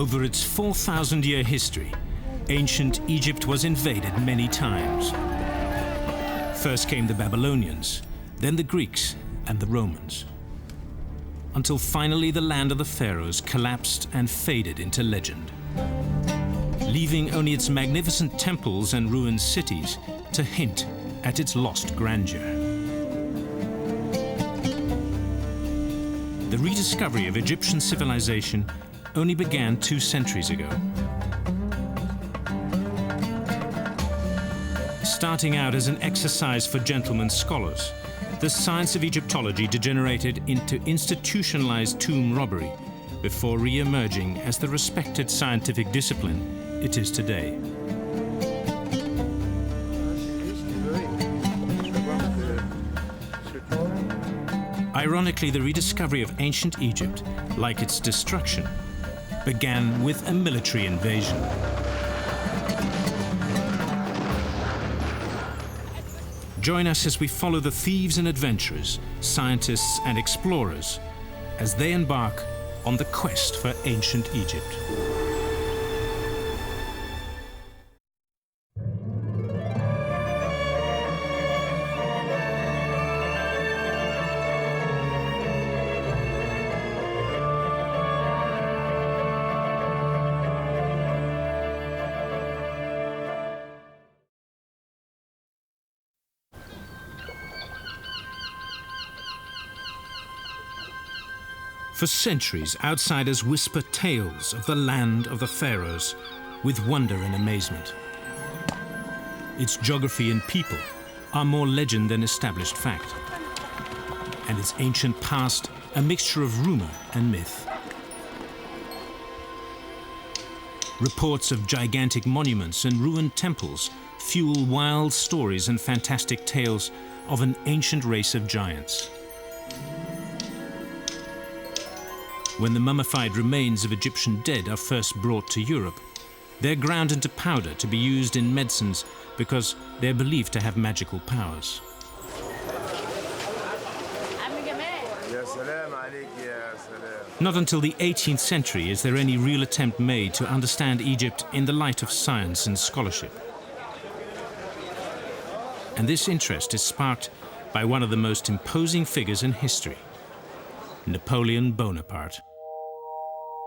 Over its 4,000-year history, ancient Egypt was invaded many times. First came the Babylonians, then the Greeks and the Romans, until finally the land of the pharaohs collapsed and faded into legend, leaving only its magnificent temples and ruined cities to hint at its lost grandeur. The rediscovery of Egyptian civilization only began 2 centuries ago. Starting out as an exercise for gentlemen scholars, the science of Egyptology degenerated into institutionalized tomb robbery before re-emerging as the respected scientific discipline it is today. Ironically, the rediscovery of ancient Egypt, like its destruction, began with a military invasion. Join us as we follow the thieves and adventurers, scientists and explorers, as they embark on the quest for ancient Egypt. For centuries, outsiders whisper tales of the land of the pharaohs with wonder and amazement. Its geography and people are more legend than established fact, and its ancient past a mixture of rumor and myth. Reports of gigantic monuments and ruined temples fuel wild stories and fantastic tales of an ancient race of giants. When the mummified remains of Egyptian dead are first brought to Europe, they're ground into powder to be used in medicines because they're believed to have magical powers. Not until the 18th century is there any real attempt made to understand Egypt in the light of science and scholarship. And this interest is sparked by one of the most imposing figures in history, Napoleon Bonaparte.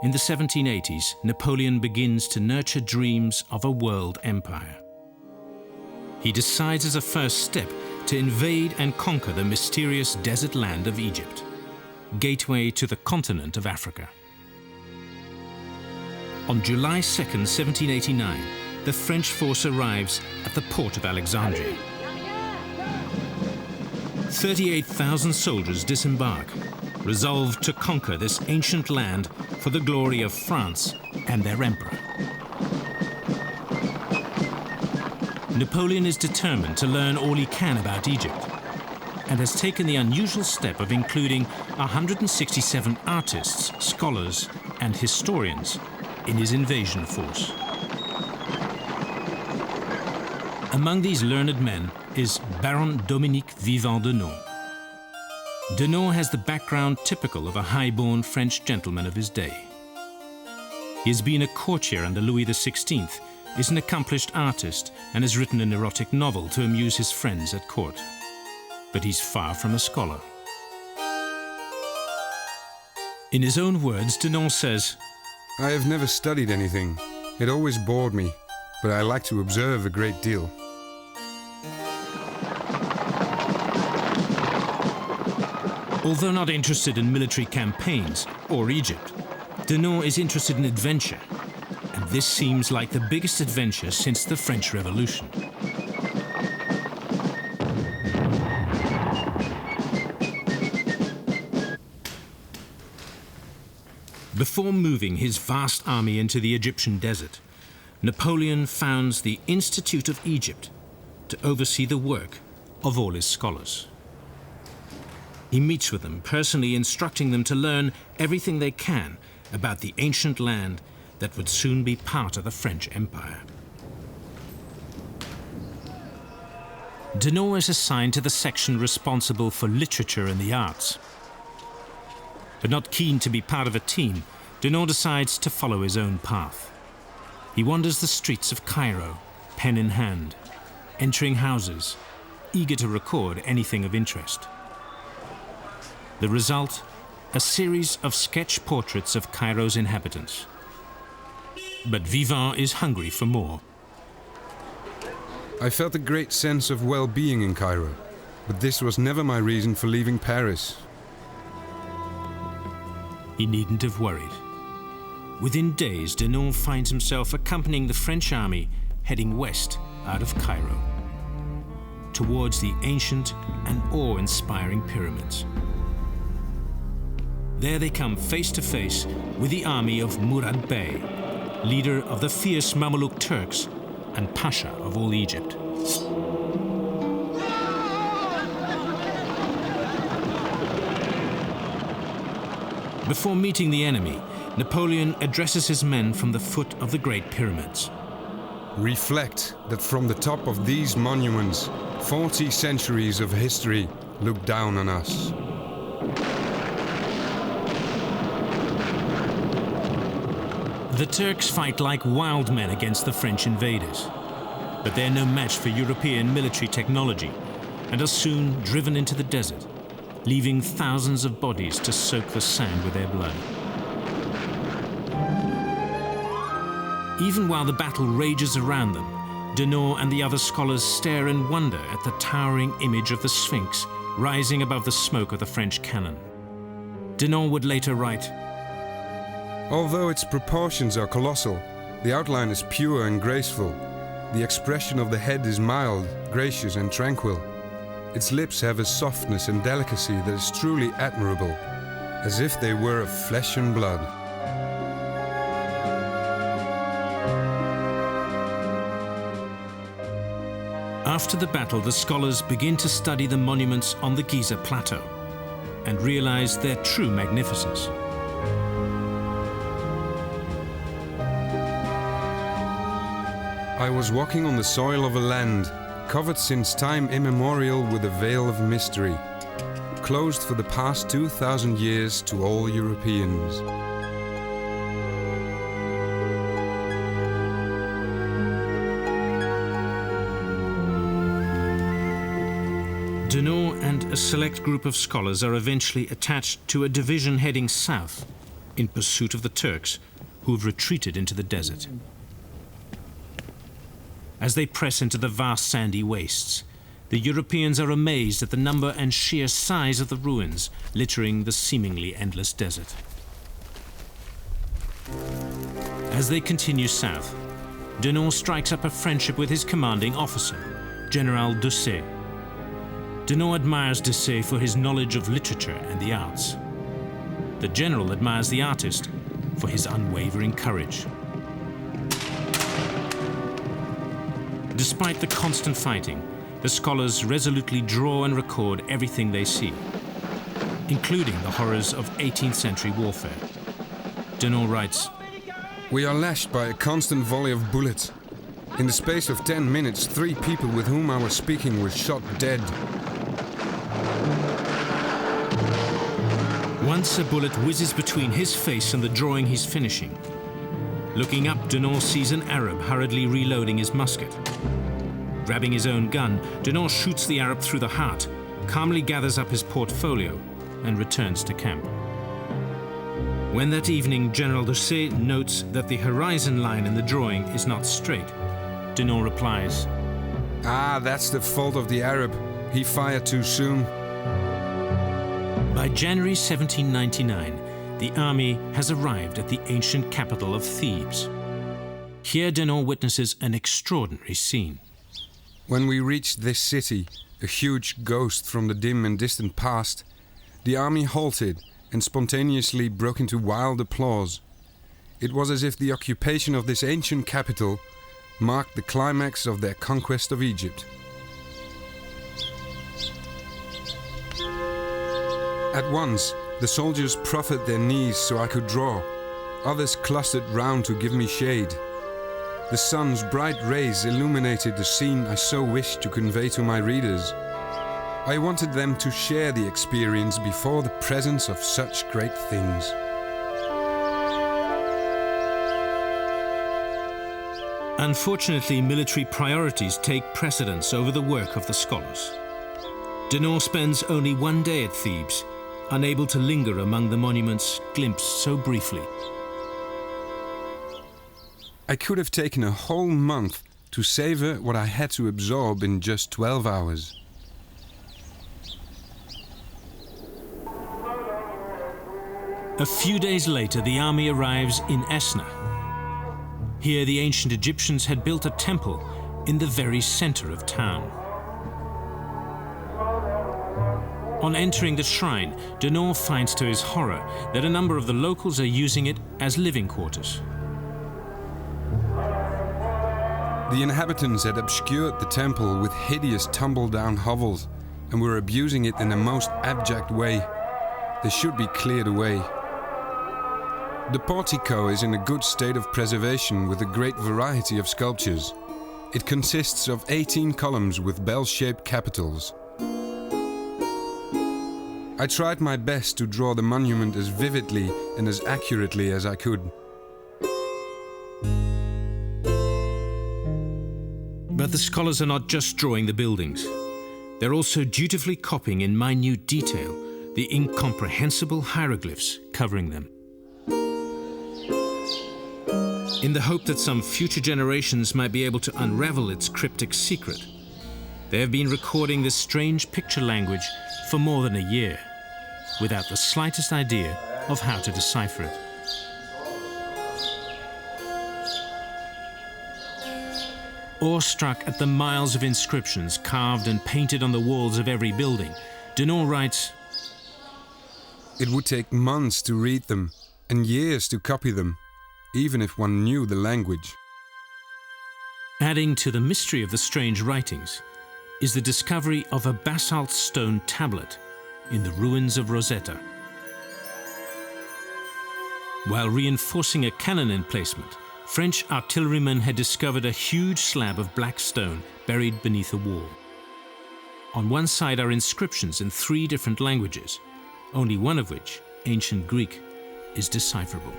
In the 1780s, Napoleon begins to nurture dreams of a world empire. He decides as a first step to invade and conquer the mysterious desert land of Egypt, gateway to the continent of Africa. On July 2nd, 1789, the French force arrives at the port of Alexandria. 38,000 soldiers disembark, resolved to conquer this ancient land for the glory of France and their emperor. Napoleon is determined to learn all he can about Egypt, and has taken the unusual step of including 167 artists, scholars, and historians in his invasion force. Among these learned men is Baron Dominique Vivant Denon. Denon has the background typical of a high-born French gentleman of his day. He has been a courtier under Louis XVI, is an accomplished artist, and has written an erotic novel to amuse his friends at court. But he's far from a scholar. In his own words, Denon says, "I have never studied anything. It always bored me, but I like to observe a great deal." Although not interested in military campaigns or Egypt, Denon is interested in adventure, and this seems like the biggest adventure since the French Revolution. Before moving his vast army into the Egyptian desert, Napoleon founds the Institute of Egypt to oversee the work of all his scholars. He meets with them, personally instructing them to learn everything they can about the ancient land that would soon be part of the French Empire. Denon is assigned to the section responsible for literature and the arts. But not keen to be part of a team, Denon decides to follow his own path. He wanders the streets of Cairo, pen in hand, entering houses, eager to record anything of interest. The result? A series of sketch portraits of Cairo's inhabitants. But Vivant is hungry for more. I felt a great sense of well-being in Cairo, but this was never my reason for leaving Paris. He needn't have worried. Within days, Denon finds himself accompanying the French army heading west out of Cairo, towards the ancient and awe-inspiring pyramids. There they come face to face with the army of Murad Bey, leader of the fierce Mameluke Turks and Pasha of all Egypt. Before meeting the enemy, Napoleon addresses his men from the foot of the Great Pyramids. Reflect that from the top of these monuments, 40 centuries of history look down on us. The Turks fight like wild men against the French invaders, but they're no match for European military technology and are soon driven into the desert, leaving thousands of bodies to soak the sand with their blood. Even while the battle rages around them, Denon and the other scholars stare in wonder at the towering image of the Sphinx rising above the smoke of the French cannon. Denon would later write, Although its proportions are colossal, the outline is pure and graceful. The expression of the head is mild, gracious and tranquil. Its lips have a softness and delicacy that is truly admirable, as if they were of flesh and blood. After the battle, the scholars begin to study the monuments on the Giza plateau and realize their true magnificence. I was walking on the soil of a land covered since time immemorial with a veil of mystery, closed for the past 2,000 years to all Europeans. Denon and a select group of scholars are eventually attached to a division heading south in pursuit of the Turks, who have retreated into the desert. As they press into the vast sandy wastes, the Europeans are amazed at the number and sheer size of the ruins littering the seemingly endless desert. As they continue south, Denon strikes up a friendship with his commanding officer, General Doucet. Denon admires Doucet for his knowledge of literature and the arts. The general admires the artist for his unwavering courage. Despite the constant fighting, the scholars resolutely draw and record everything they see, including the horrors of 18th century warfare. Denon writes, We are lashed by a constant volley of bullets. In the space of 10 minutes, 3 people with whom I was speaking were shot dead. Once a bullet whizzes between his face and the drawing he's finishing. Looking up, Denon sees an Arab hurriedly reloading his musket. Grabbing his own gun, Denon shoots the Arab through the heart, calmly gathers up his portfolio, and returns to camp. When that evening General Doucet notes that the horizon line in the drawing is not straight, Denon replies, Ah, that's the fault of the Arab. He fired too soon. By January 1799, the army has arrived at the ancient capital of Thebes. Here Denon witnesses an extraordinary scene. When we reached this city, a huge ghost from the dim and distant past, the army halted and spontaneously broke into wild applause. It was as if the occupation of this ancient capital marked the climax of their conquest of Egypt. At once, the soldiers proffered their knees so I could draw. Others clustered round to give me shade. The sun's bright rays illuminated the scene I so wished to convey to my readers. I wanted them to share the experience before the presence of such great things. Unfortunately, military priorities take precedence over the work of the scholars. Denon spends only one day at Thebes, unable to linger among the monuments glimpsed so briefly. I could have taken a whole month to savor what I had to absorb in just 12 hours. A few days later, the army arrives in Esna. Here, the ancient Egyptians had built a temple in the very center of town. On entering the shrine, Denon finds to his horror that a number of the locals are using it as living quarters. The inhabitants had obscured the temple with hideous tumble-down hovels and were abusing it in the most abject way. They should be cleared away. The portico is in a good state of preservation with a great variety of sculptures. It consists of 18 columns with bell-shaped capitals. I tried my best to draw the monument as vividly and as accurately as I could. But the scholars are not just drawing the buildings. They're also dutifully copying in minute detail the incomprehensible hieroglyphs covering them. In the hope that some future generations might be able to unravel its cryptic secret, they have been recording this strange picture language for more than a year, without the slightest idea of how to decipher it. Awestruck at the miles of inscriptions carved and painted on the walls of every building, Denon writes, "It would take months to read them and years to copy them, even if one knew the language." Adding to the mystery of the strange writings is the discovery of a basalt stone tablet in the ruins of Rosetta. While reinforcing a cannon emplacement, French artillerymen had discovered a huge slab of black stone buried beneath a wall. On one side are inscriptions in 3 different languages, only one of which, ancient Greek, is decipherable.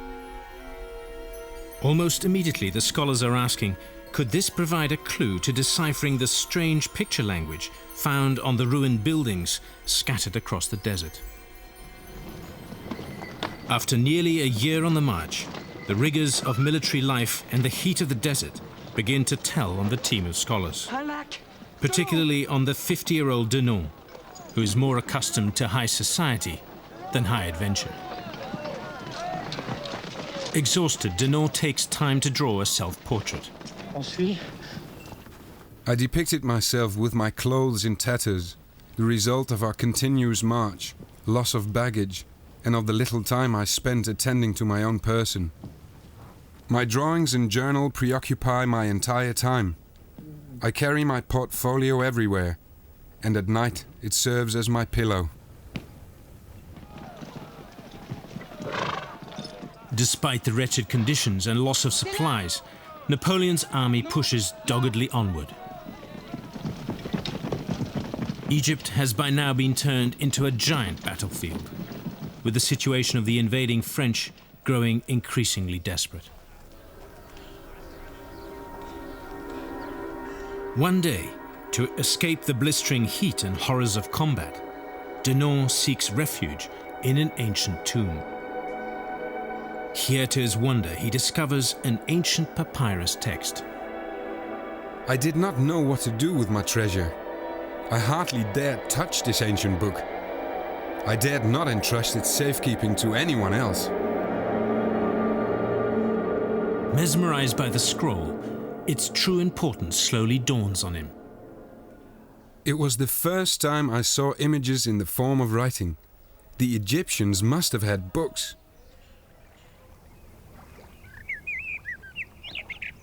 Almost immediately, the scholars are asking, could this provide a clue to deciphering the strange picture language found on the ruined buildings scattered across the desert? After nearly a year on the march, the rigors of military life and the heat of the desert begin to tell on the team of scholars, particularly on the 50-year-old Denon, who is more accustomed to high society than high adventure. Exhausted, Denon takes time to draw a self-portrait. I depicted myself with my clothes in tatters, the result of our continuous march, loss of baggage, and of the little time I spent attending to my own person. My drawings and journal preoccupy my entire time. I carry my portfolio everywhere, and at night it serves as my pillow. Despite the wretched conditions and loss of supplies, Napoleon's army pushes doggedly onward. Egypt has by now been turned into a giant battlefield, with the situation of the invading French growing increasingly desperate. One day, to escape the blistering heat and horrors of combat, Denon seeks refuge in an ancient tomb. Here, to his wonder, he discovers an ancient papyrus text. I did not know what to do with my treasure. I hardly dared touch this ancient book. I dared not entrust its safekeeping to anyone else. Mesmerized by the scroll, its true importance slowly dawns on him. It was the first time I saw images in the form of writing. The Egyptians must have had books.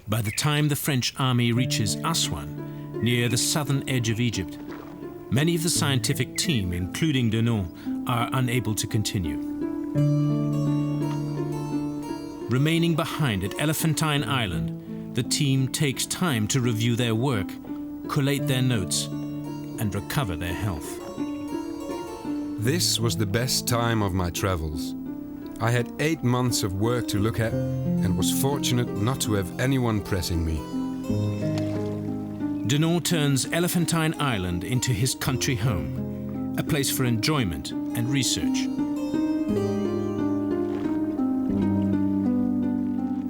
By the time the French army reaches Aswan, near the southern edge of Egypt, many of the scientific team, including Denon, are unable to continue. Remaining behind at Elephantine Island, the team takes time to review their work, collate their notes, and recover their health. This was the best time of my travels. I had 8 months of work to look at and was fortunate not to have anyone pressing me. Denon turns Elephantine Island into his country home, a place for enjoyment and research.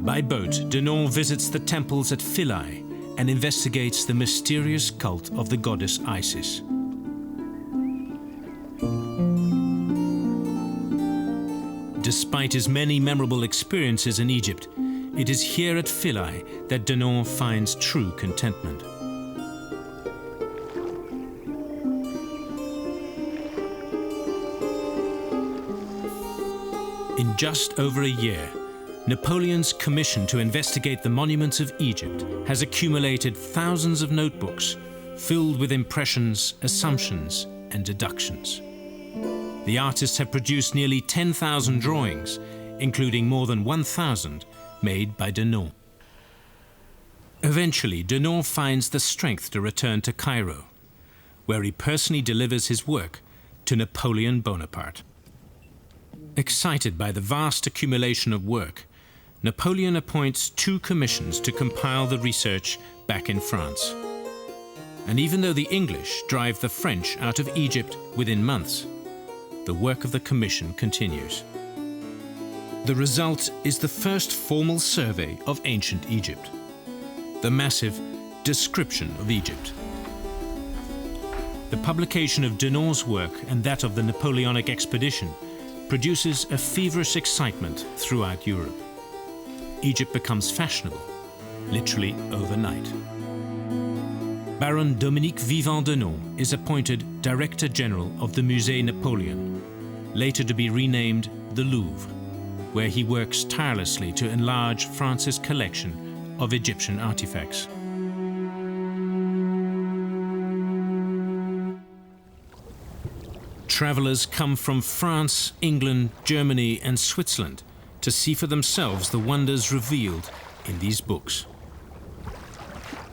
By boat, Denon visits the temples at Philae and investigates the mysterious cult of the goddess Isis. Despite his many memorable experiences in Egypt, it is here at Philae that Denon finds true contentment. In just over a year, Napoleon's commission to investigate the monuments of Egypt has accumulated thousands of notebooks filled with impressions, assumptions, and deductions. The artists have produced nearly 10,000 drawings, including more than 1,000 made by Denon. Eventually, Denon finds the strength to return to Cairo, where he personally delivers his work to Napoleon Bonaparte. Excited by the vast accumulation of work, Napoleon appoints 2 commissions to compile the research back in France. And even though the English drive the French out of Egypt within months, the work of the commission continues. The result is the first formal survey of ancient Egypt, the massive Description of Egypt. The publication of Denon's work and that of the Napoleonic expedition produces a feverish excitement throughout Europe. Egypt becomes fashionable, literally overnight. Baron Dominique Vivant Denon is appointed Director General of the Musée Napoleon, later to be renamed the Louvre, where he works tirelessly to enlarge France's collection of Egyptian artifacts. Travelers come from France, England, Germany, and Switzerland to see for themselves the wonders revealed in these books.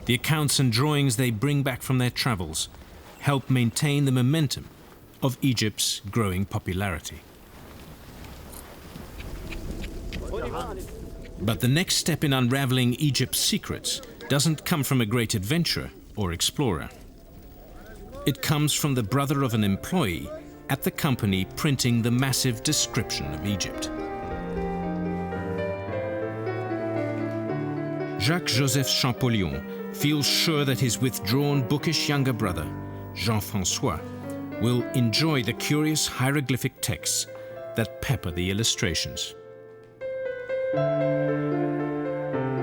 The accounts and drawings they bring back from their travels help maintain the momentum of Egypt's growing popularity. But the next step in unraveling Egypt's secrets doesn't come from a great adventurer or explorer. It comes from the brother of an employee at the company printing the massive Description of Egypt. Jacques-Joseph Champollion feels sure that his withdrawn, bookish younger brother, Jean-Francois, will enjoy the curious hieroglyphic texts that pepper the illustrations.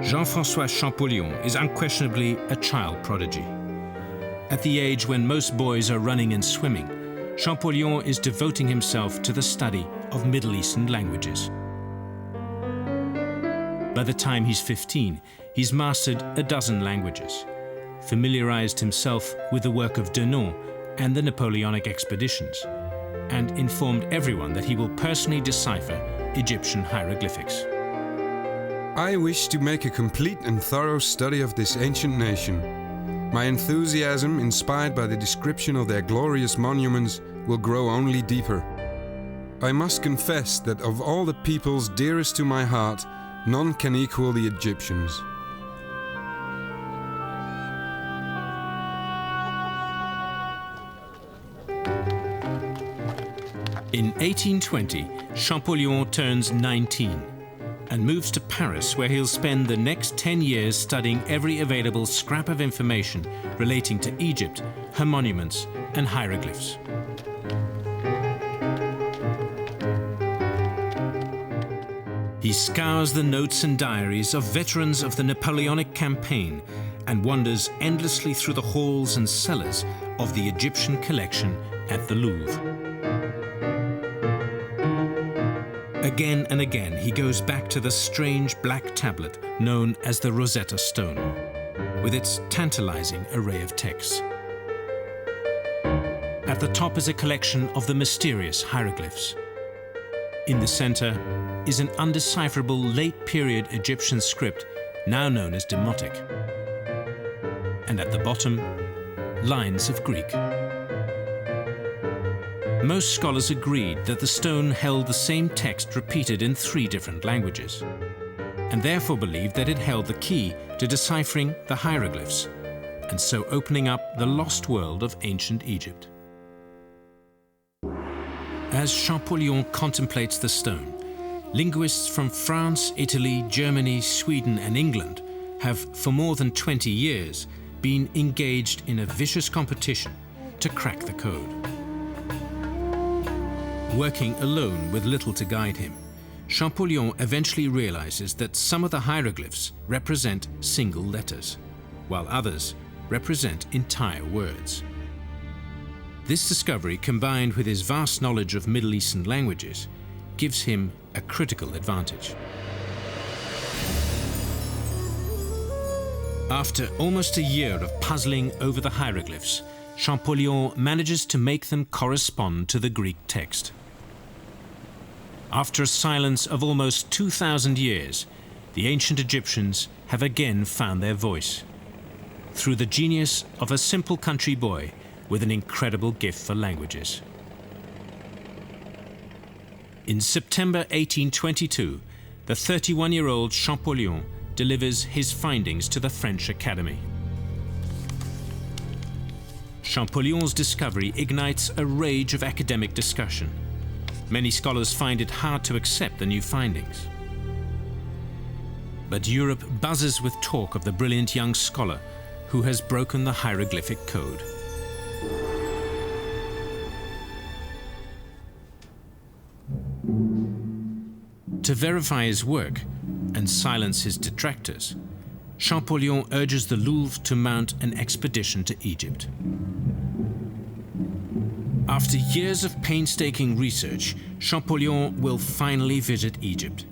Jean-Francois Champollion is unquestionably a child prodigy. At the age when most boys are running and swimming, Champollion is devoting himself to the study of Middle Eastern languages. By the time he's 15, he's mastered a dozen languages, familiarized himself with the work of Denon and the Napoleonic expeditions, and informed everyone that he will personally decipher Egyptian hieroglyphics. I wish to make a complete and thorough study of this ancient nation. My enthusiasm, inspired by the description of their glorious monuments, will grow only deeper. I must confess that of all the peoples dearest to my heart, none can equal the Egyptians. In 1820, Champollion turns 19 and moves to Paris, where he'll spend the next 10 years studying every available scrap of information relating to Egypt, her monuments, and hieroglyphs. He scours the notes and diaries of veterans of the Napoleonic campaign and wanders endlessly through the halls and cellars of the Egyptian collection at the Louvre. Again and again, he goes back to the strange black tablet known as the Rosetta Stone, with its tantalizing array of texts. At the top is a collection of the mysterious hieroglyphs. In the center is an undecipherable late-period Egyptian script now known as Demotic. And at the bottom, lines of Greek. Most scholars agreed that the stone held the same text repeated in 3 different languages. and therefore believed that it held the key to deciphering the hieroglyphs, and so opening up the lost world of ancient Egypt. As Champollion contemplates the stone, linguists from France, Italy, Germany, Sweden and England have, for more than 20 years, been engaged in a vicious competition to crack the code. Working alone with little to guide him, Champollion eventually realizes that some of the hieroglyphs represent single letters, while others represent entire words. This discovery, combined with his vast knowledge of Middle Eastern languages, gives him a critical advantage. After almost a year of puzzling over the hieroglyphs, Champollion manages to make them correspond to the Greek text. After a silence of almost 2,000 years, the ancient Egyptians have again found their voice, through the genius of a simple country boy with an incredible gift for languages. In September 1822, the 31-year-old Champollion delivers his findings to the French Academy. Champollion's discovery ignites a rage of academic discussion. Many scholars find it hard to accept the new findings. But Europe buzzes with talk of the brilliant young scholar who has broken the hieroglyphic code. To verify his work and silence his detractors, Champollion urges the Louvre to mount an expedition to Egypt. After years of painstaking research, Champollion will finally visit Egypt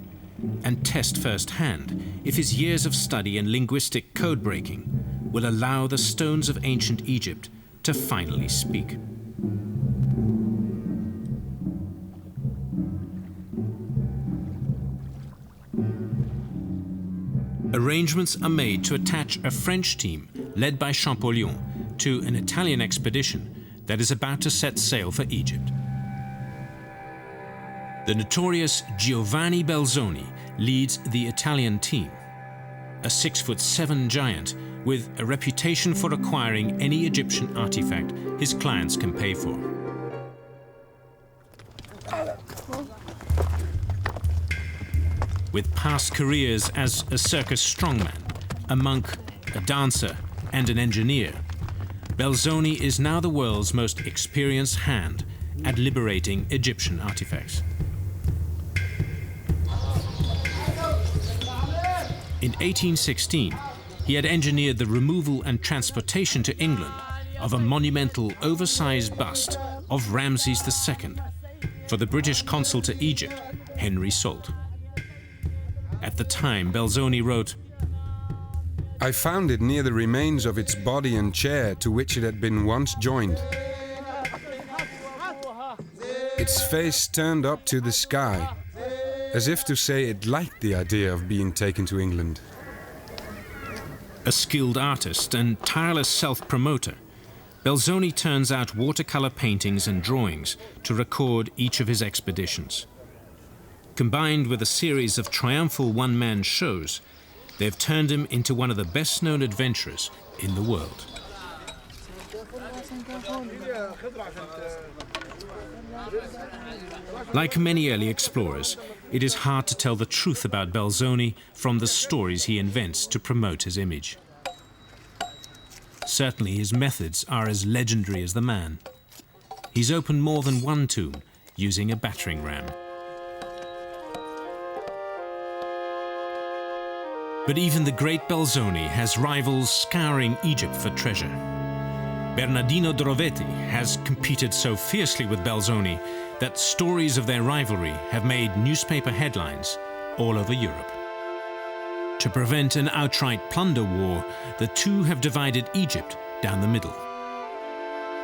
and test firsthand if his years of study and linguistic code-breaking will allow the stones of ancient Egypt to finally speak. Arrangements are made to attach a French team, led by Champollion, to an Italian expedition that is about to set sail for Egypt. The notorious Giovanni Belzoni leads the Italian team, a 6'7" giant with a reputation for acquiring any Egyptian artifact his clients can pay for. With past careers as a circus strongman, a monk, a dancer, and an engineer, Belzoni is now the world's most experienced hand at liberating Egyptian artifacts. In 1816, he had engineered the removal and transportation to England of a monumental oversized bust of Ramses II for the British consul to Egypt, Henry Salt. At the time, Belzoni wrote, "I found it near the remains of its body and chair to which it had been once joined. Its face turned up to the sky, as if to say it liked the idea of being taken to England." A skilled artist and tireless self-promoter, Belzoni turns out watercolor paintings and drawings to record each of his expeditions. Combined with a series of triumphal one-man shows, they've turned him into one of the best-known adventurers in the world. Like many early explorers, it is hard to tell the truth about Belzoni from the stories he invents to promote his image. Certainly his methods are as legendary as the man. He's opened more than one tomb using a battering ram. But even the great Belzoni has rivals scouring Egypt for treasure. Bernardino Drovetti has competed so fiercely with Belzoni that stories of their rivalry have made newspaper headlines all over Europe. To prevent an outright plunder war, the two have divided Egypt down the middle.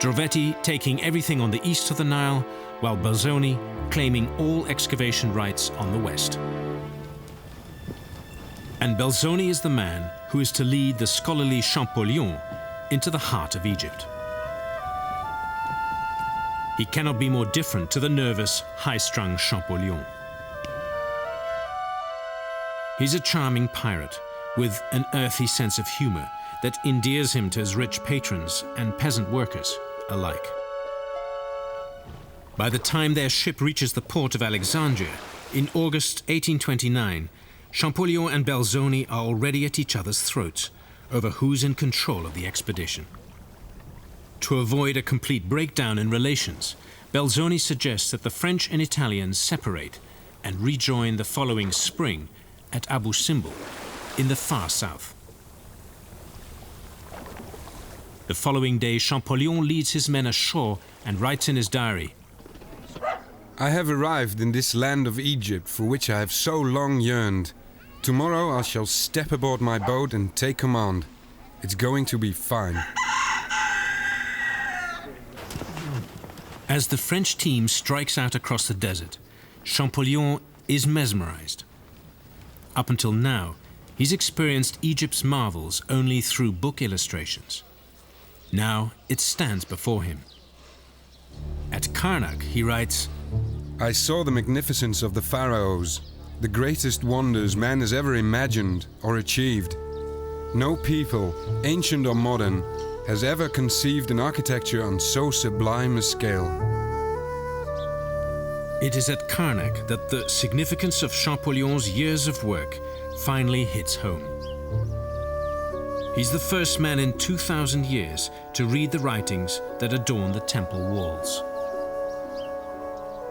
Drovetti taking everything on the east of the Nile, while Belzoni claiming all excavation rights on the west. And Belzoni is the man who is to lead the scholarly Champollion into the heart of Egypt. He cannot be more different to the nervous, high-strung Champollion. He's a charming pirate with an earthy sense of humor that endears him to his rich patrons and peasant workers alike. By the time their ship reaches the port of Alexandria in August 1829, Champollion and Belzoni are already at each other's throats over who's in control of the expedition. To avoid a complete breakdown in relations, Belzoni suggests that the French and Italians separate and rejoin the following spring at Abu Simbel in the far south. The following day, Champollion leads his men ashore and writes in his diary, I have arrived in this land of Egypt for which I have so long yearned. Tomorrow I shall step aboard my boat and take command. It's going to be fine. As the French team strikes out across the desert, Champollion is mesmerized. Up until now, he's experienced Egypt's marvels only through book illustrations. Now it stands before him. At Karnak, he writes, I saw the magnificence of the pharaohs, the greatest wonders man has ever imagined or achieved. No people, ancient or modern, has ever conceived an architecture on so sublime a scale. It is at Karnak that the significance of Champollion's years of work finally hits home. He's the first man in 2,000 years to read the writings that adorn the temple walls.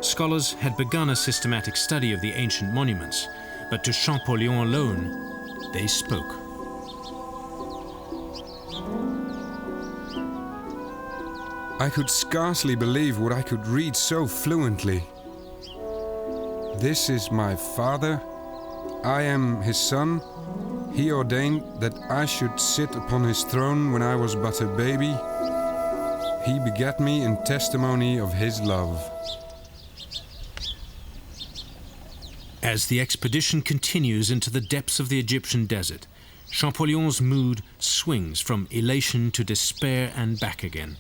Scholars had begun a systematic study of the ancient monuments, but to Champollion alone, they spoke. I could scarcely believe what I could read so fluently. This is my father. I am his son. He ordained that I should sit upon his throne when I was but a baby. He begat me in testimony of his love. As the expedition continues into the depths of the Egyptian desert, Champollion's mood swings from elation to despair and back again.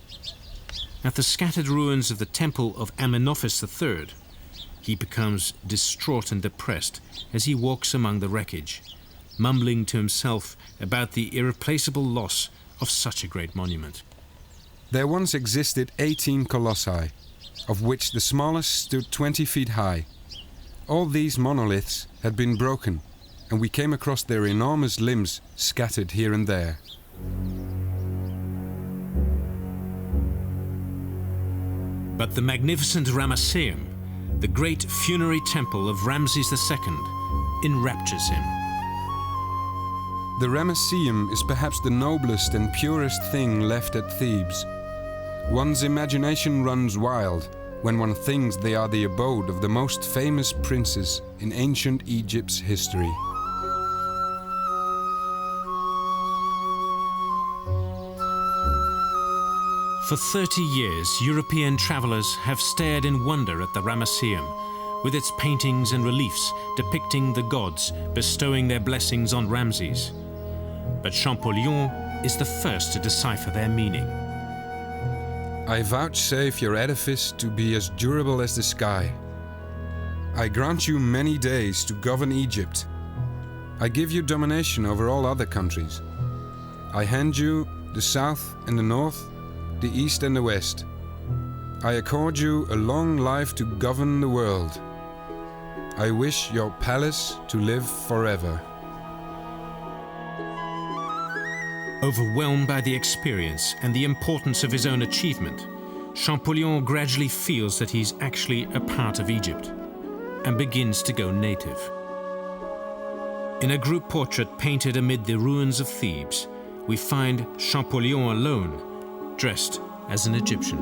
At the scattered ruins of the temple of Amenophis III, he becomes distraught and depressed as he walks among the wreckage, mumbling to himself about the irreplaceable loss of such a great monument. There once existed 18 colossi, of which the smallest stood 20 feet high. All these monoliths had been broken, and we came across their enormous limbs scattered here and there. But the magnificent Ramesseum, the great funerary temple of Ramses II, enraptures him. The Ramesseum is perhaps the noblest and purest thing left at Thebes. One's imagination runs wild when one thinks they are the abode of the most famous princes in ancient Egypt's history. For 30 years, European travelers have stared in wonder at the Ramesseum, with its paintings and reliefs depicting the gods bestowing their blessings on Ramses. But Champollion is the first to decipher their meaning. I vouchsafe your edifice to be as durable as the sky. I grant you many days to govern Egypt. I give you domination over all other countries. I hand you the south and the north, the east and the west. I accord you a long life to govern the world. I wish your palace to live forever. Overwhelmed by the experience and the importance of his own achievement, Champollion gradually feels that he's actually a part of Egypt and begins to go native. In a group portrait painted amid the ruins of Thebes, we find Champollion alone, dressed as an Egyptian.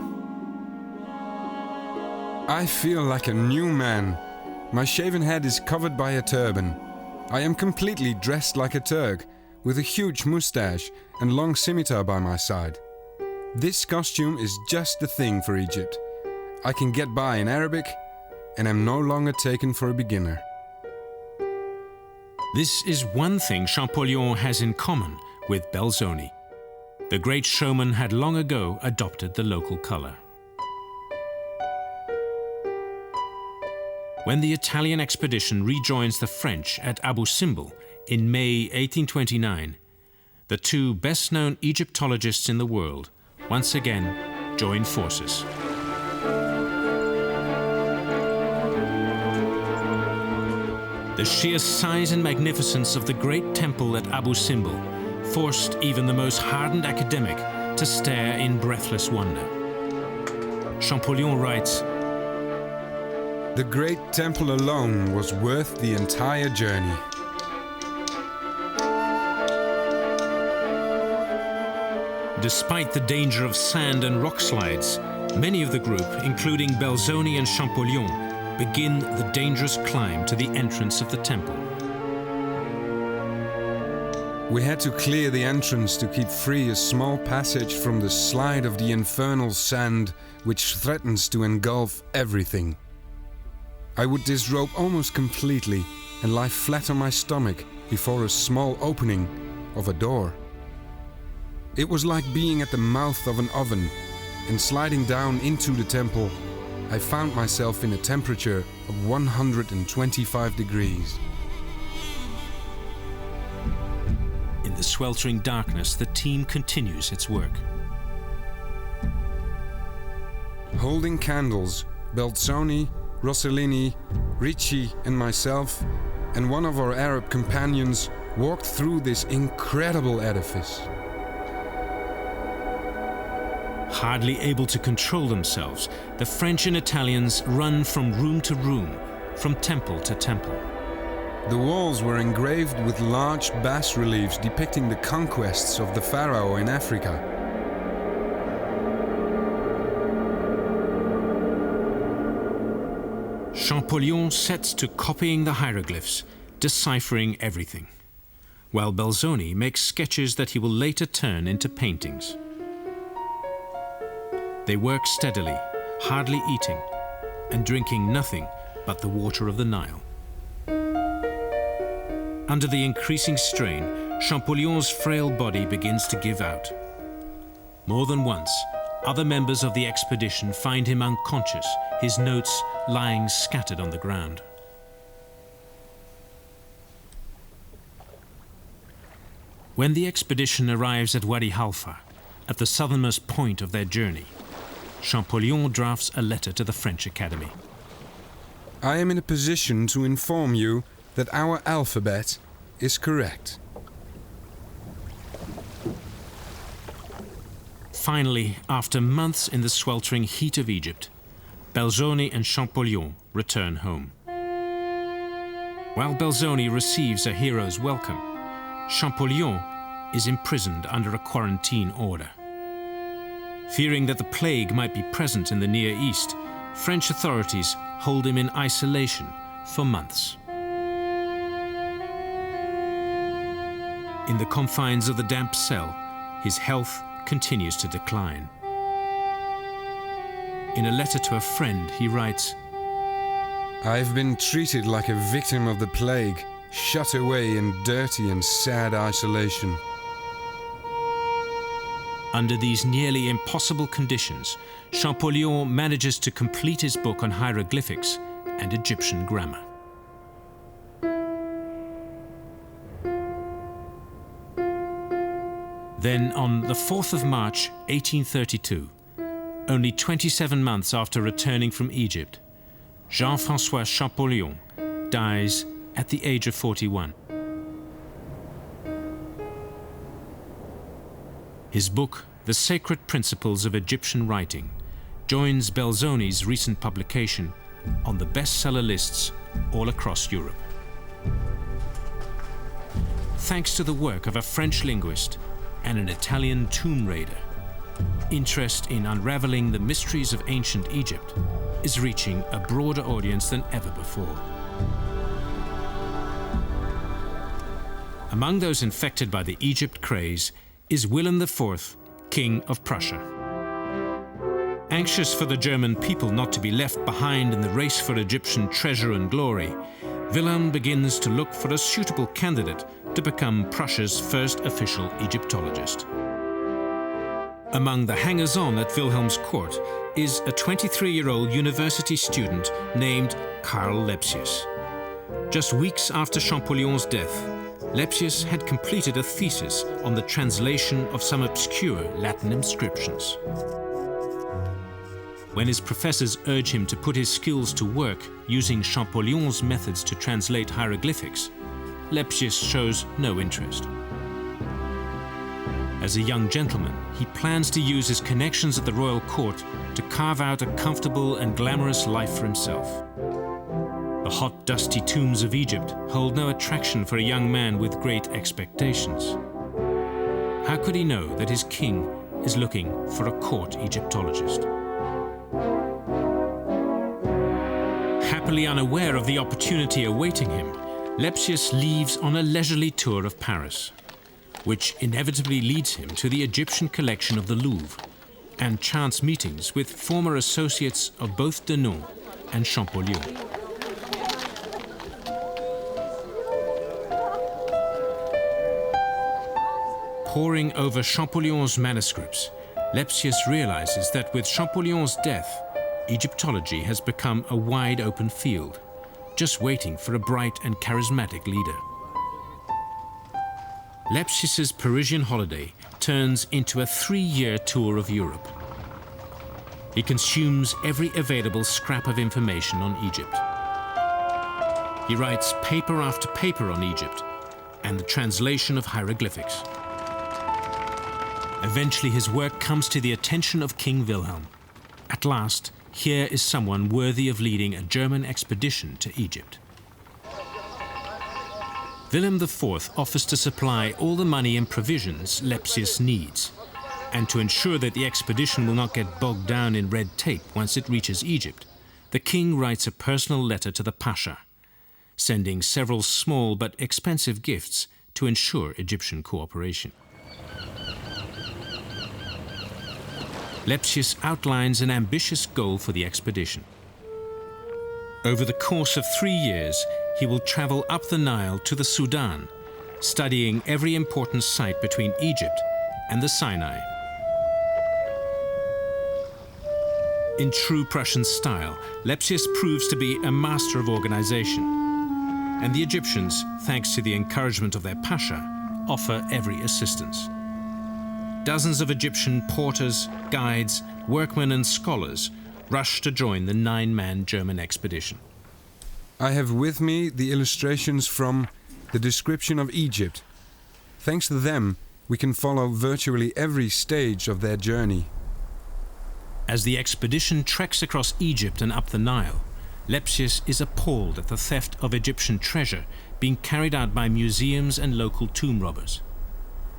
I feel like a new man. My shaven head is covered by a turban. I am completely dressed like a Turk, with a huge moustache and long scimitar by my side. This costume is just the thing for Egypt. I can get by in Arabic, and I'm no longer taken for a beginner. This is one thing Champollion has in common with Belzoni. The great showman had long ago adopted the local color. When the Italian expedition rejoins the French at Abu Simbel in May 1829, the two best-known Egyptologists in the world once again join forces. The sheer size and magnificence of the great temple at Abu Simbel forced even the most hardened academic to stare in breathless wonder. Champollion writes, "The great temple alone was worth the entire journey." Despite the danger of sand and rock slides, many of the group, including Belzoni and Champollion, begin the dangerous climb to the entrance of the temple. We had to clear the entrance to keep free a small passage from the slide of the infernal sand which threatens to engulf everything. I would disrobe almost completely and lie flat on my stomach before a small opening of a door. It was like being at the mouth of an oven, and sliding down into the temple, I found myself in a temperature of 125 degrees. In the sweltering darkness, the team continues its work. Holding candles, Belzoni, Rossellini, Ricci and myself, and one of our Arab companions walked through this incredible edifice. Hardly able to control themselves, the French and Italians run from room to room, from temple to temple. The walls were engraved with large bas-reliefs depicting the conquests of the pharaoh in Africa. Champollion sets to copying the hieroglyphs, deciphering everything, while Belzoni makes sketches that he will later turn into paintings. They work steadily, hardly eating, and drinking nothing but the water of the Nile. Under the increasing strain, Champollion's frail body begins to give out. More than once, other members of the expedition find him unconscious, his notes lying scattered on the ground. When the expedition arrives at Wadi Halfa, at the southernmost point of their journey, Champollion drafts a letter to the French Academy. I am in a position to inform you that our alphabet is correct. Finally, after months in the sweltering heat of Egypt, Belzoni and Champollion return home. While Belzoni receives a hero's welcome, Champollion is imprisoned under a quarantine order. Fearing that the plague might be present in the Near East, French authorities hold him in isolation for months. In the confines of the damp cell, his health continues to decline. In a letter to a friend, he writes, I've been treated like a victim of the plague, shut away in dirty and sad isolation. Under these nearly impossible conditions, Champollion manages to complete his book on hieroglyphics and Egyptian grammar. Then, on the 4th of March, 1832, only 27 months after returning from Egypt, Jean-Francois Champollion dies at the age of 41. His book, The Sacred Principles of Egyptian Writing, joins Belzoni's recent publication on the bestseller lists all across Europe. Thanks to the work of a French linguist and an Italian tomb raider, interest in unraveling the mysteries of ancient Egypt is reaching a broader audience than ever before. Among those infected by the Egypt craze is William IV, King of Prussia. Anxious for the German people not to be left behind in the race for Egyptian treasure and glory, Wilhelm begins to look for a suitable candidate to become Prussia's first official Egyptologist. Among the hangers-on at Wilhelm's court is a 23-year-old university student named Karl Lepsius. Just weeks after Champollion's death, Lepsius had completed a thesis on the translation of some obscure Latin inscriptions. When his professors urge him to put his skills to work using Champollion's methods to translate hieroglyphics, Lepsius shows no interest. As a young gentleman, he plans to use his connections at the royal court to carve out a comfortable and glamorous life for himself. The hot, dusty tombs of Egypt hold no attraction for a young man with great expectations. How could he know that his king is looking for a court Egyptologist? Happily unaware of the opportunity awaiting him, Lepsius leaves on a leisurely tour of Paris, which inevitably leads him to the Egyptian collection of the Louvre and chance meetings with former associates of both Denon and Champollion. Poring over Champollion's manuscripts, Lepsius realizes that with Champollion's death, Egyptology has become a wide-open field, just waiting for a bright and charismatic leader. Lepsius's Parisian holiday turns into a 3-year tour of Europe. He consumes every available scrap of information on Egypt. He writes paper after paper on Egypt and the translation of hieroglyphics. Eventually, his work comes to the attention of King Wilhelm. At last, here is someone worthy of leading a German expedition to Egypt. Wilhelm IV offers to supply all the money and provisions Lepsius needs, and to ensure that the expedition will not get bogged down in red tape once it reaches Egypt, the king writes a personal letter to the Pasha, sending several small but expensive gifts to ensure Egyptian cooperation. Lepsius outlines an ambitious goal for the expedition. Over the course of 3 years, he will travel up the Nile to the Sudan, studying every important site between Egypt and the Sinai. In true Prussian style, Lepsius proves to be a master of organization, and the Egyptians, thanks to the encouragement of their Pasha, offer every assistance. Dozens of Egyptian porters, guides, workmen and scholars rush to join the 9-man German expedition. I have with me the illustrations from the description of Egypt. Thanks to them, we can follow virtually every stage of their journey. As the expedition treks across Egypt and up the Nile, Lepsius is appalled at the theft of Egyptian treasure being carried out by museums and local tomb robbers.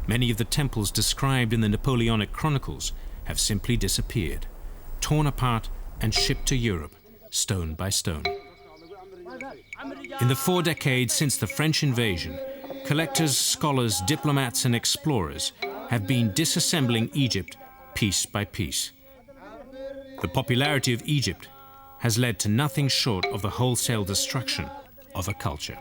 Many of the temples described in the Napoleonic chronicles have simply disappeared, torn apart and shipped to Europe, stone by stone. In the 4 decades since the French invasion, collectors, scholars, diplomats and explorers have been disassembling Egypt piece by piece. The popularity of Egypt has led to nothing short of the wholesale destruction of a culture.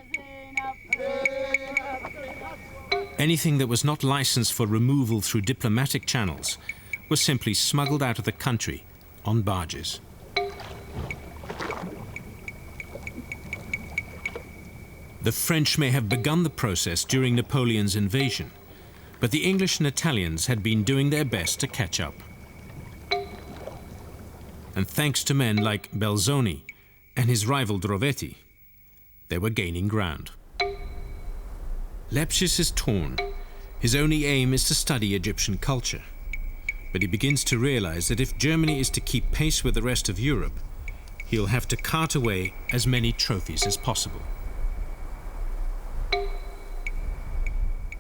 Anything that was not licensed for removal through diplomatic channels was simply smuggled out of the country on barges. The French may have begun the process during Napoleon's invasion, but the English and Italians had been doing their best to catch up. And thanks to men like Belzoni and his rival Drovetti, they were gaining ground. Lepsius is torn. His only aim is to study Egyptian culture. But he begins to realize that if Germany is to keep pace with the rest of Europe, he'll have to cart away as many trophies as possible.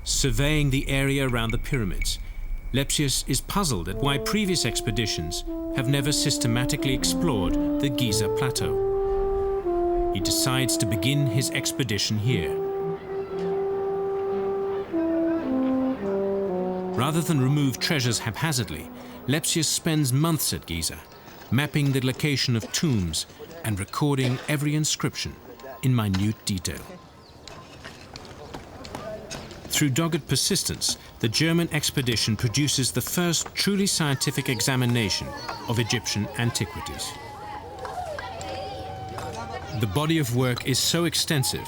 Surveying the area around the pyramids, Lepsius is puzzled at why previous expeditions have never systematically explored the Giza Plateau. He decides to begin his expedition here. Rather than remove treasures haphazardly, Lepsius spends months at Giza, mapping the location of tombs and recording every inscription in minute detail. Through dogged persistence, the German expedition produces the first truly scientific examination of Egyptian antiquities. The body of work is so extensive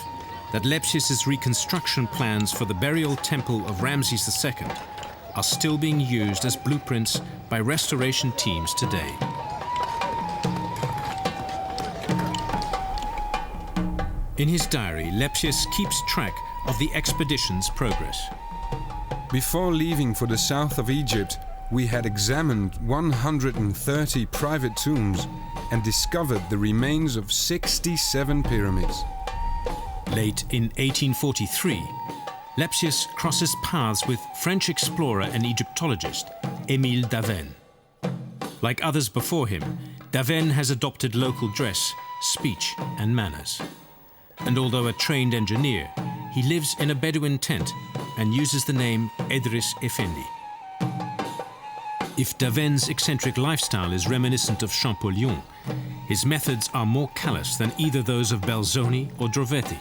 that Lepsius's reconstruction plans for the burial temple of Ramses II are still being used as blueprints by restoration teams today. In his diary, Lepsius keeps track of the expedition's progress. Before leaving for the south of Egypt, we had examined 130 private tombs and discovered the remains of 67 pyramids. Late in 1843, Lepsius crosses paths with French explorer and Egyptologist Émile Davesne. Like others before him, Davesne has adopted local dress, speech and manners. And although a trained engineer, he lives in a Bedouin tent and uses the name Edris Effendi. If Davesne's eccentric lifestyle is reminiscent of Champollion, his methods are more callous than either those of Belzoni or Drovetti.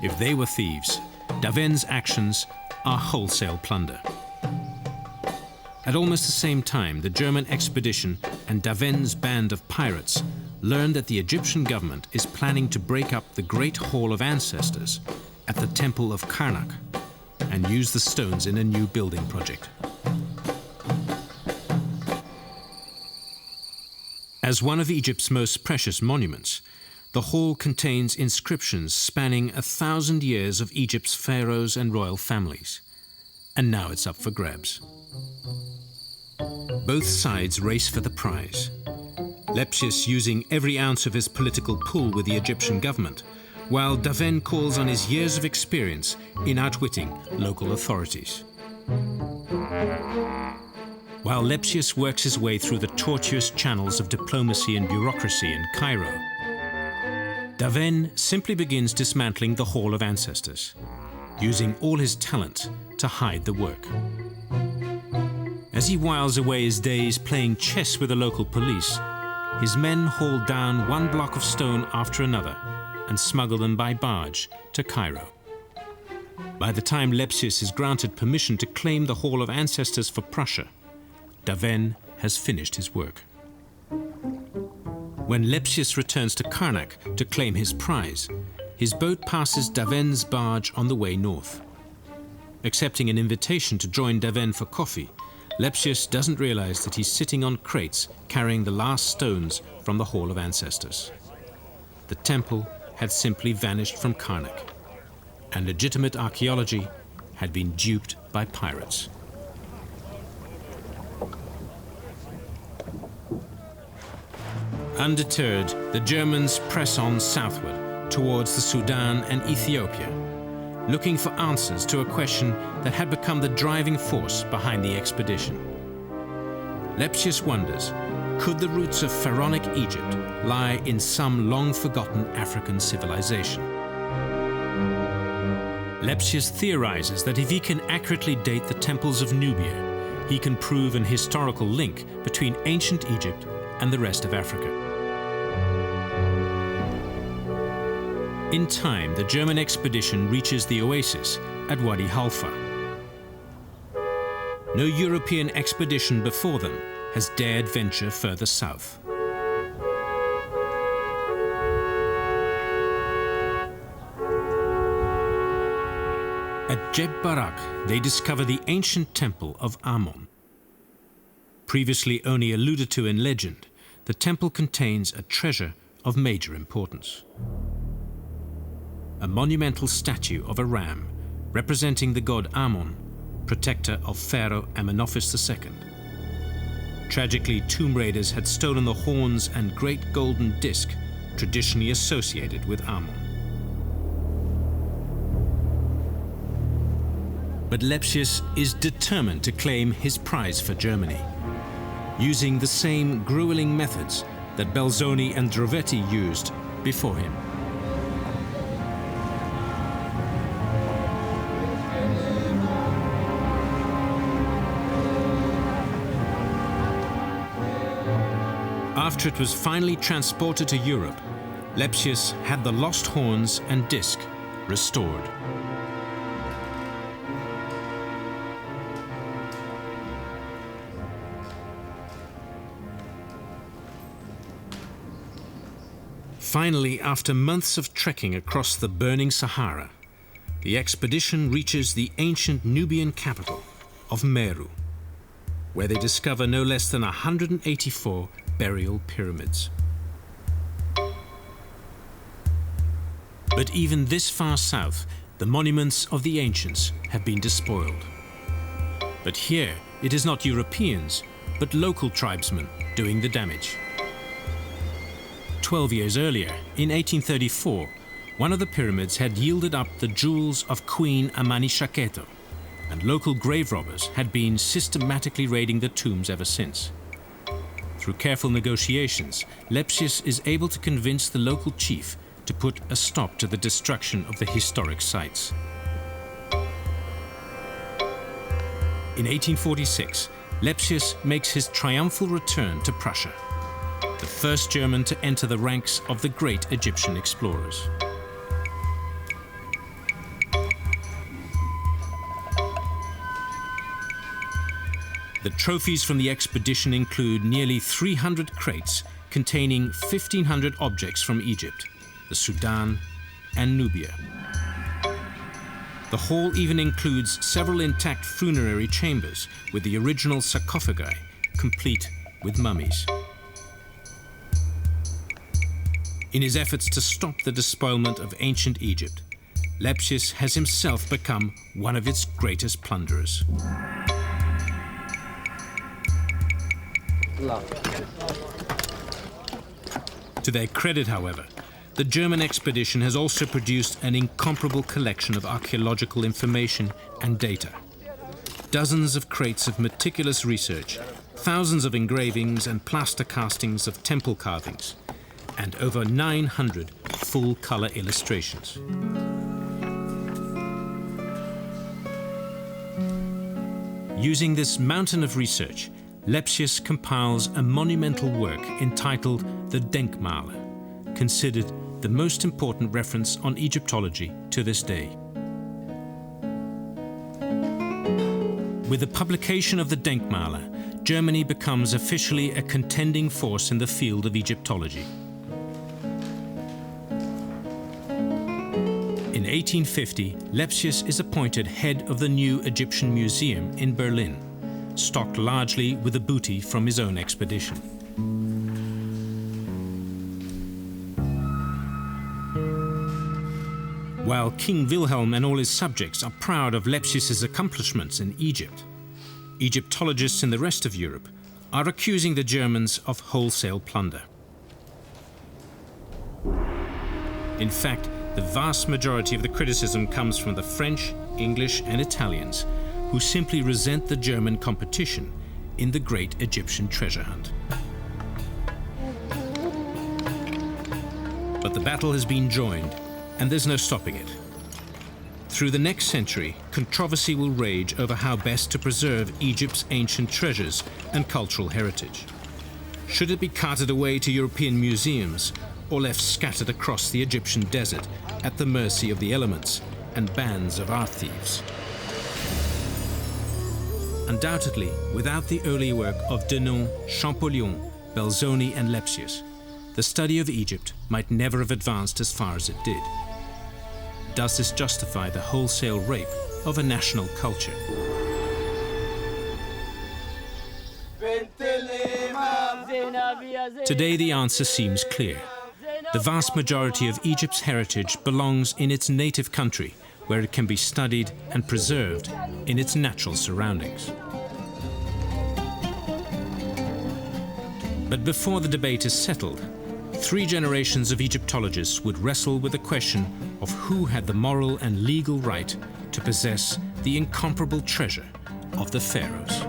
If they were thieves, Davesne's actions are wholesale plunder. At almost the same time, the German expedition and Davesne's band of pirates learned that the Egyptian government is planning to break up the Great Hall of Ancestors at the Temple of Karnak and use the stones in a new building project. As one of Egypt's most precious monuments, the hall contains inscriptions spanning 1,000 years of Egypt's pharaohs and royal families. And now it's up for grabs. Both sides race for the prize. Lepsius using every ounce of his political pull with the Egyptian government, while Davesne calls on his years of experience in outwitting local authorities. While Lepsius works his way through the tortuous channels of diplomacy and bureaucracy in Cairo, Davesne simply begins dismantling the Hall of Ancestors, using all his talent to hide the work. As he whiles away his days playing chess with the local police, his men haul down one block of stone after another and smuggle them by barge to Cairo. By the time Lepsius is granted permission to claim the Hall of Ancestors for Prussia, Davesne has finished his work. When Lepsius returns to Karnak to claim his prize, his boat passes Davesne's barge on the way north. Accepting an invitation to join Davesne for coffee, Lepsius doesn't realize that he's sitting on crates carrying the last stones from the Hall of Ancestors. The temple had simply vanished from Karnak, and legitimate archaeology had been duped by pirates. Undeterred, the Germans press on southward towards the Sudan and Ethiopia, looking for answers to a question that had become the driving force behind the expedition. Lepsius wonders, could the roots of pharaonic Egypt lie in some long-forgotten African civilization? Lepsius theorizes that if he can accurately date the temples of Nubia, he can prove an historical link between ancient Egypt and the rest of Africa. In time, the German expedition reaches the oasis at Wadi Halfa. No European expedition before them has dared venture further south. At Jeb Barak, they discover the ancient temple of Ammon. Previously only alluded to in legend, the temple contains a treasure of major importance. A monumental statue of a ram representing the god Ammon, protector of Pharaoh Amenophis II. Tragically, tomb raiders had stolen the horns and great golden disc traditionally associated with Ammon. But Lepsius is determined to claim his prize for Germany, using the same grueling methods that Belzoni and Drovetti used before him. After it was finally transported to Europe, Lepsius had the lost horns and disc restored. Finally, after months of trekking across the burning Sahara, the expedition reaches the ancient Nubian capital of Meru, where they discover no less than 184 burial pyramids. But even this far south, the monuments of the ancients have been despoiled. But here, it is not Europeans, but local tribesmen doing the damage. 12 years earlier, in 1834, one of the pyramids had yielded up the jewels of Queen Amani-Shaketo, and local grave robbers had been systematically raiding the tombs ever since. Through careful negotiations, Lepsius is able to convince the local chief to put a stop to the destruction of the historic sites. In 1846, Lepsius makes his triumphal return to Prussia, the first German to enter the ranks of the great Egyptian explorers. The trophies from the expedition include nearly 300 crates containing 1,500 objects from Egypt, the Sudan, and Nubia. The hall even includes several intact funerary chambers with the original sarcophagi, complete with mummies. In his efforts to stop the despoilment of ancient Egypt, Lepsius has himself become one of its greatest plunderers. To their credit, however, the German expedition has also produced an incomparable collection of archaeological information and data. Dozens of crates of meticulous research, thousands of engravings and plaster castings of temple carvings, and over 900 full-color illustrations. Using this mountain of research, Lepsius compiles a monumental work entitled the Denkmale, considered the most important reference on Egyptology to this day. With the publication of the Denkmale, Germany becomes officially a contending force in the field of Egyptology. In 1850, Lepsius is appointed head of the new Egyptian Museum in Berlin, stocked largely with the booty from his own expedition. While King Wilhelm and all his subjects are proud of Lepsius's accomplishments in Egypt, Egyptologists in the rest of Europe are accusing the Germans of wholesale plunder. In fact, the vast majority of the criticism comes from the French, English, and Italians, who simply resent the German competition in the great Egyptian treasure hunt. But the battle has been joined, and there's no stopping it. Through the next century, controversy will rage over how best to preserve Egypt's ancient treasures and cultural heritage. Should it be carted away to European museums or left scattered across the Egyptian desert at the mercy of the elements and bands of art thieves? Undoubtedly, without the early work of Denon, Champollion, Belzoni, and Lepsius, the study of Egypt might never have advanced as far as it did. Does this justify the wholesale rape of a national culture? Today the answer seems clear. The vast majority of Egypt's heritage belongs in its native country, where it can be studied and preserved in its natural surroundings. But before the debate is settled, 3 generations of Egyptologists would wrestle with the question of who had the moral and legal right to possess the incomparable treasure of the pharaohs.